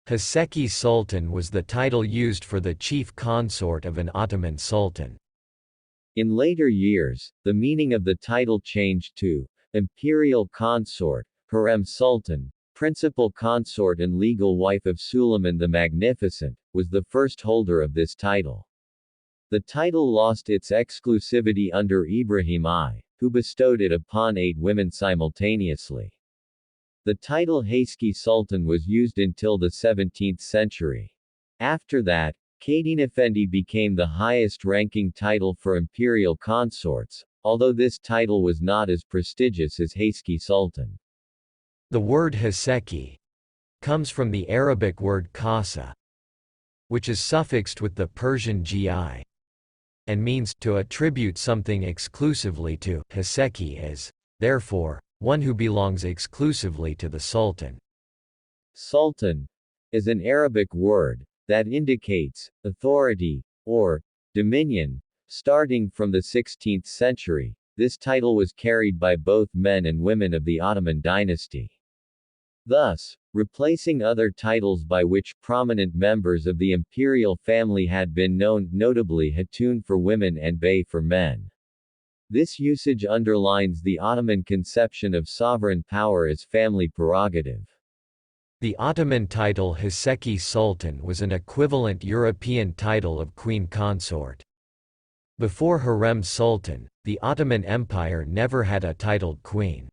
Haseki Sultan was the title used for the chief consort of an Ottoman sultan. In later years, the meaning of the title changed to imperial consort, Hurrem Sultan, principal consort and legal wife of Suleiman the Magnificent, was the first holder of this title. The title lost its exclusivity under Ibrahim I, who bestowed it upon 8 women simultaneously. The title Haseki Sultan was used until the 17th century. After that, kadınefendi became the highest-ranking title for imperial consorts, although this title was not as prestigious as Haseki Sultan. The word Haseki comes from the Arabic word kasa, which is suffixed with the Persian gi, and means to attribute something exclusively to. Haseki is, therefore, one who belongs exclusively to the sultan. Sultan is an Arabic word that indicates authority or dominion. Starting from the 16th century, this title was carried by both men and women of the Ottoman dynasty, thus replacing other titles by which prominent members of the imperial family had been known, notably Hatun for women and Bey for men. This usage underlines the Ottoman conception of sovereign power as family prerogative. The Ottoman title Haseki Sultan was an equivalent European title of queen consort. Before Hurrem Sultan, the Ottoman Empire never had a titled queen.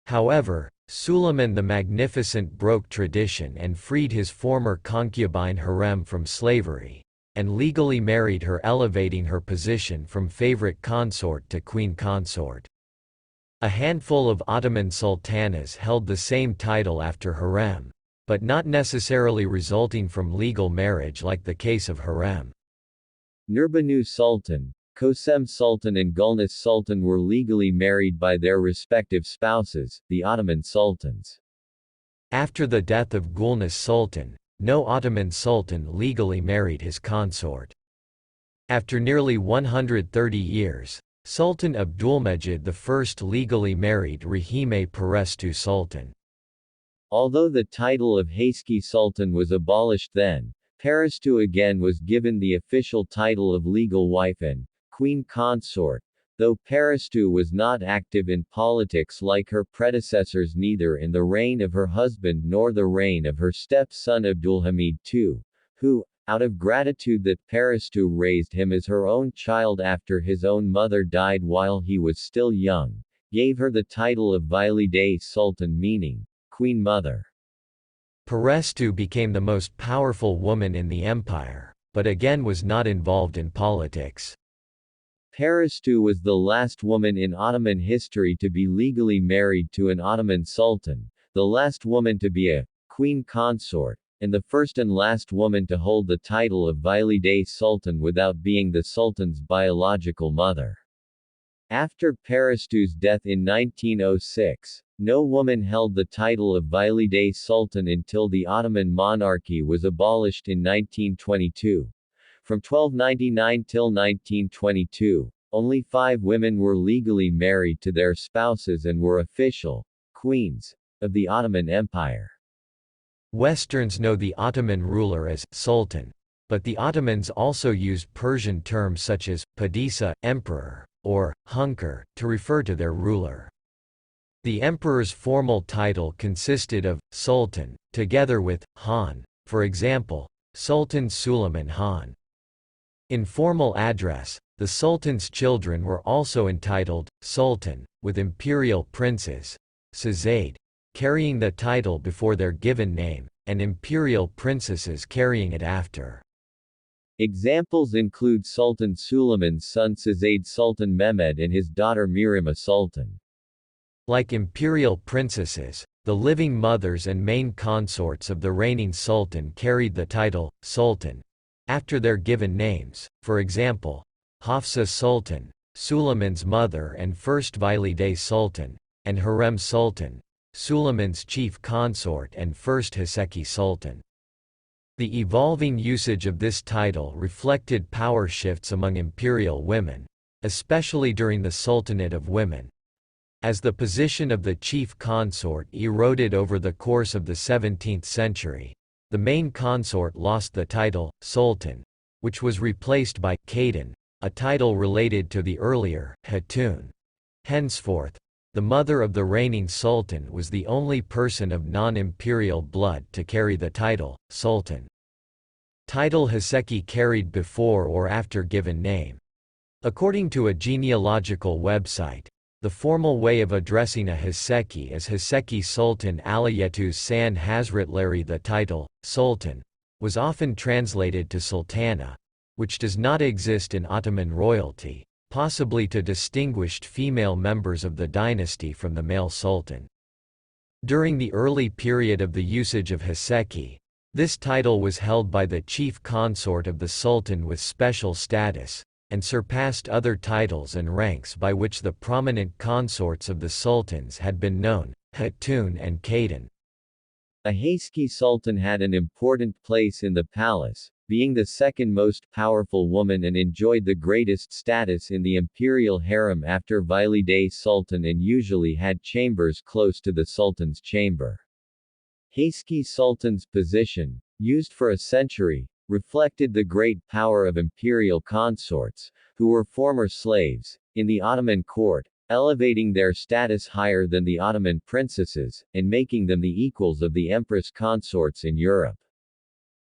However, Suleiman the Magnificent broke tradition and freed his former concubine Hurrem from slavery, and legally married her, elevating her position from favorite consort to queen consort. A handful of Ottoman sultanas held the same title after Hurrem, but not necessarily resulting from legal marriage like the case of Hurrem. Nurbanu Sultan, Kosem Sultan and Gulnus Sultan were legally married by their respective spouses, the Ottoman sultans. After the death of Gulnus Sultan, no Ottoman sultan legally married his consort. After nearly 130 years, Sultan Abdulmejid I legally married Rahime Perestu Sultan. Although the title of Haseki Sultan was abolished then, Perestu again was given the official title of legal wife and queen consort, though Perestu was not active in politics like her predecessors, neither in the reign of her husband nor the reign of her stepson Abdulhamid II, who, out of gratitude that Perestu raised him as her own child after his own mother died while he was still young, gave her the title of Valide Sultan, meaning Queen Mother. Perestu became the most powerful woman in the empire, but again was not involved in politics. Perestu was the last woman in Ottoman history to be legally married to an Ottoman sultan, the last woman to be a queen consort, and the first and last woman to hold the title of Valide Sultan without being the sultan's biological mother. After Perestu's death in 1906, no woman held the title of Valide Sultan until the Ottoman monarchy was abolished in 1922. From 1299 till 1922, only 5 women were legally married to their spouses and were official queens of the Ottoman Empire. Westerns know the Ottoman ruler as sultan, but the Ottomans also used Persian terms such as padisa, emperor, or hünkâr, to refer to their ruler. The emperor's formal title consisted of sultan, together with Han, for example, Sultan Suleiman Han. In formal address, the sultan's children were also entitled sultan, with imperial princes, Sazade, carrying the title before their given name, and imperial princesses carrying it after. Examples include Sultan Suleiman's son Sazade Sultan Mehmed and his daughter Mirima Sultan. Like imperial princesses, the living mothers and main consorts of the reigning sultan carried the title sultan after their given names, for example, Hafsa Sultan, Suleiman's mother and first Valide Sultan, and Hurrem Sultan, Suleiman's chief consort and first Haseki Sultan. The evolving usage of this title reflected power shifts among imperial women, especially during the Sultanate of Women. As the position of the chief consort eroded over the course of the 17th century, the main consort lost the title, Sultan, which was replaced by Kadın, a title related to the earlier Hatun. Henceforth, the mother of the reigning sultan was the only person of non-imperial blood to carry the title, Sultan. Title Haseki carried before or after given name. According to a genealogical website, the formal way of addressing a Haseki is Haseki Sultan Aliyetu San Hazretleri. The title, Sultan, was often translated to Sultana, which does not exist in Ottoman royalty, possibly to distinguished female members of the dynasty from the male sultan. During the early period of the usage of Haseki, this title was held by the chief consort of the sultan with special status, and surpassed other titles and ranks by which the prominent consorts of the sultans had been known, Hatun and Kadın. A Haseki Sultan had an important place in the palace, being the second most powerful woman and enjoyed the greatest status in the imperial harem after Valide Sultan, and usually had chambers close to the sultan's chamber. Haseki Sultan's position, used for a century, reflected the great power of imperial consorts, who were former slaves, in the Ottoman court, elevating their status higher than the Ottoman princesses, and making them the equals of the empress consorts in Europe.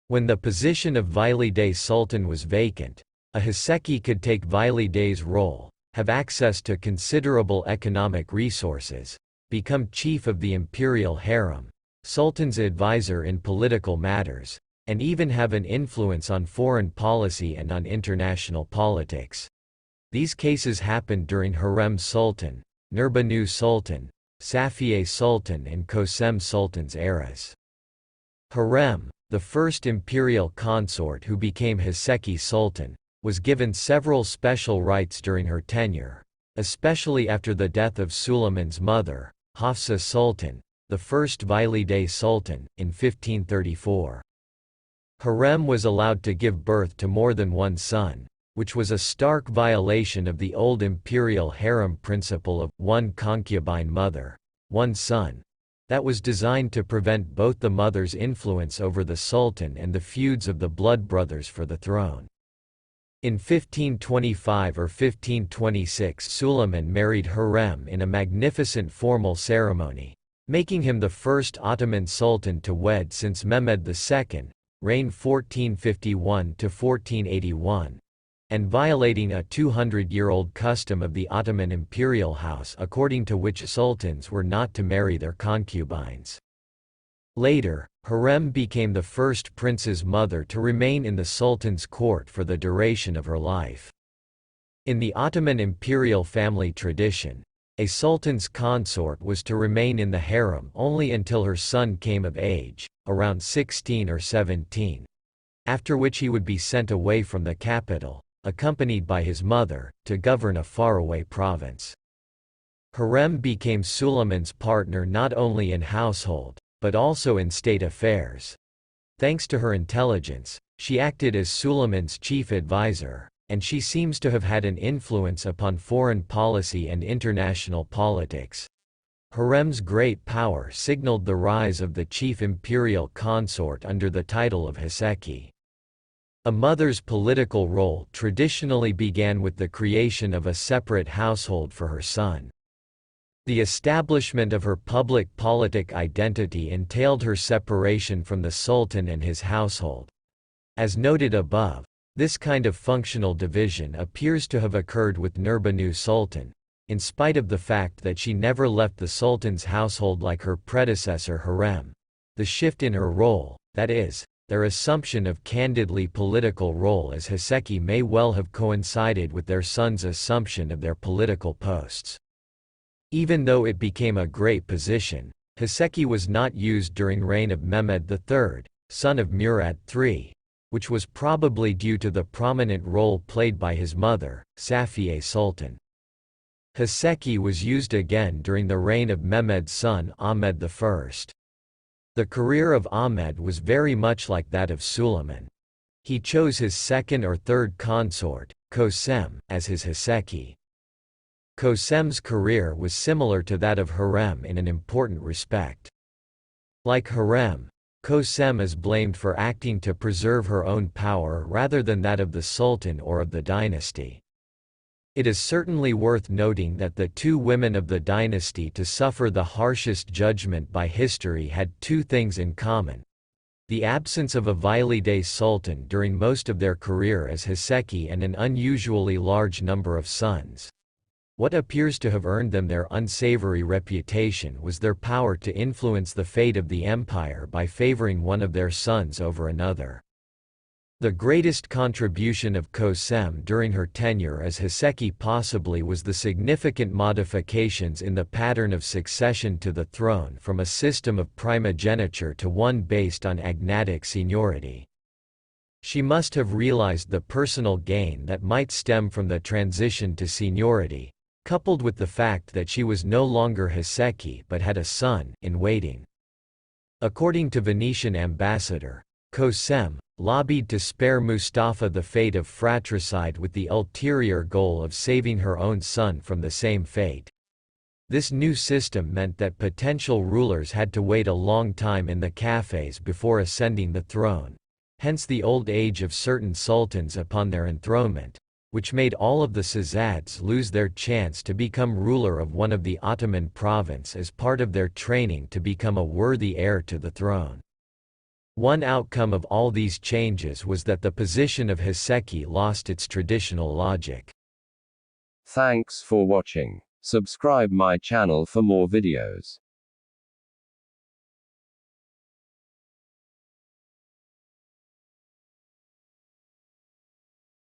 When the position of Valide Sultan was vacant, a Haseki could take Valide's role, have access to considerable economic resources, become chief of the imperial harem, sultan's advisor in political matters, and even have an influence on foreign policy and on international politics. These cases happened during Hurrem Sultan, Nurbanu Sultan, Safiye Sultan and Kosem Sultan's eras. Hurrem, the first imperial consort who became Haseki Sultan, was given several special rights during her tenure, especially after the death of Suleiman's mother, Hafsa Sultan, the first Valide Sultan, in 1534. Hurrem was allowed to give birth to more than one son, which was a stark violation of the old imperial harem principle of one concubine mother, one son, that was designed to prevent both the mother's influence over the sultan and the feuds of the blood brothers for the throne. In 1525 or 1526, Suleiman married Hurrem in a magnificent formal ceremony, making him the first Ottoman sultan to wed since Mehmed II, reigned 1451 to 1481, and violating a 200-year-old custom of the Ottoman imperial house according to which sultans were not to marry their concubines. Later, Hurrem became the first prince's mother to remain in the sultan's court for the duration of her life. In the Ottoman imperial family tradition, a sultan's consort was to remain in the harem only until her son came of age, around 16 or 17, after which he would be sent away from the capital, accompanied by his mother, to govern a faraway province. Hurrem became Suleiman's partner not only in household, but also in state affairs. Thanks to her intelligence, she acted as Suleiman's chief advisor, and she seems to have had an influence upon foreign policy and international politics. Hurrem's great power signaled the rise of the chief imperial consort under the title of Haseki. A mother's political role traditionally began with the creation of a separate household for her son. The establishment of her public politic identity entailed her separation from the sultan and his household. As noted above, this kind of functional division appears to have occurred with Nurbanu Sultan, in spite of the fact that she never left the sultan's household like her predecessor Hurrem. The shift in her role, that is, their assumption of candidly political role as Haseki, may well have coincided with their son's assumption of their political posts. Even though it became a great position, Haseki was not used during reign of Mehmed III, son of Murad III, which was probably due to the prominent role played by his mother, Safiye Sultan. Haseki was used again during the reign of Mehmed's son Ahmed I. The career of Ahmed was very much like that of Suleiman. He chose his second or third consort, Kosem, as his Haseki. Kosem's career was similar to that of Hurrem in an important respect. Like Hurrem, Kösem is blamed for acting to preserve her own power rather than that of the sultan or of the dynasty. It is certainly worth noting that the two women of the dynasty to suffer the harshest judgment by history had two things in common: the absence of a Valide Sultan during most of their career as Haseki and an unusually large number of sons. What appears to have earned them their unsavory reputation was their power to influence the fate of the empire by favoring one of their sons over another. The greatest contribution of Kösem during her tenure as Haseki possibly was the significant modifications in the pattern of succession to the throne from a system of primogeniture to one based on agnatic seniority. She must have realized the personal gain that might stem from the transition to seniority, coupled with the fact that she was no longer Haseki but had a son in waiting. According to Venetian ambassador, Kösem lobbied to spare Mustafa the fate of fratricide with the ulterior goal of saving her own son from the same fate. This new system meant that potential rulers had to wait a long time in the cafes before ascending the throne, hence the old age of certain sultans upon their enthronement, which made all of the Sazads lose their chance to become ruler of one of the Ottoman province as part of their training to become a worthy heir to the throne. One outcome of all these changes was that the position of Haseki lost its traditional logic. Thanks for watching. Subscribe my channel for more videos.